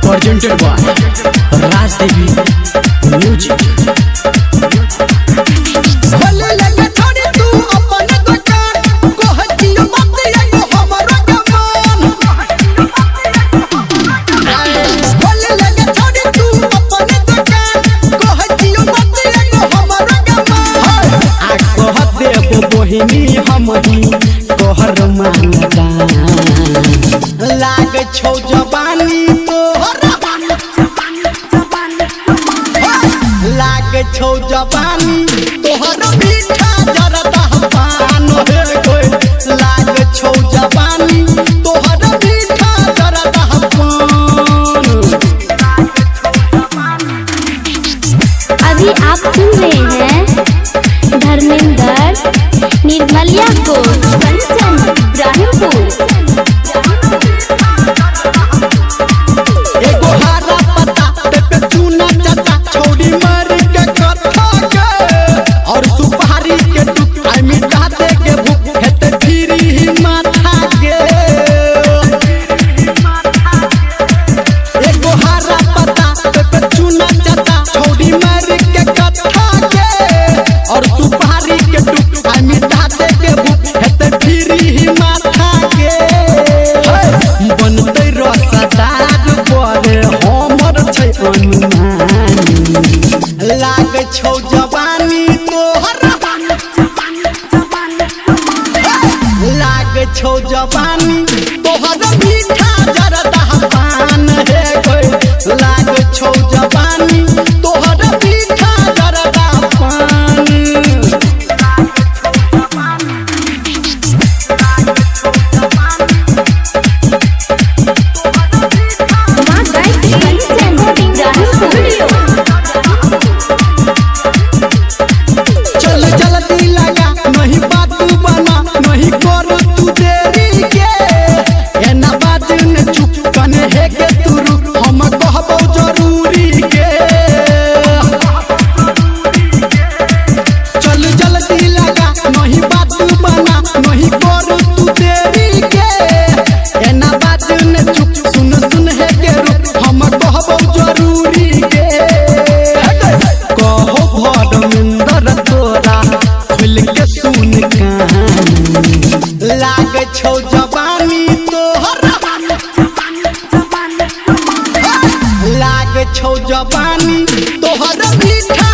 presented by Raj Devi Music। हम तोहर मानदा लाग छौ जवानी लाग छौ जवानी तोहर मीठा जरदा पान हे कोई लाग छौ जवानी तोहर मीठा जरदा पान। अभी आप सुन रहे हैं धर्मेंद्र निर्मलिया को कंचन इब्राहिमपुर। एगो हरा पत्ता पे चूना चटा छोड़ी मारी के कथा के और सुपारी के टुकड़ा मिटा दे के भूख हेते फिरी ही माथा के। एगो हरा पत्ता पे चूना चटा छोड़ी मारी के कथा के और सुपारी के टुकड़ा मिटा दे के भूख हेते फिरी ही माथा के। बनते रसदार बड़े हमर छै अनुमान लाग छौ जवानी तोहर लाग छौ जवानी तोहर मीठा जरदा पान हे कोई लाग छौ जवानी तोहर मीठा जरदा पान। चल जल्दी लगा नहीं बात बना नहीं कर तू देरी के एना बात न चुप कने है के तू रुक हम कहबो जरूरी के। चल जल्दी लगा नहीं बात बना नहीं कर तू देरी के एना बात न चुप सुन सुन है के रुक हम कहबो जरूरी के। कहो भरमिंदर तोरा खुल के सुन कहानी लाग छौ जवानी तोहर लाग छौ जवानी तोहर मीठा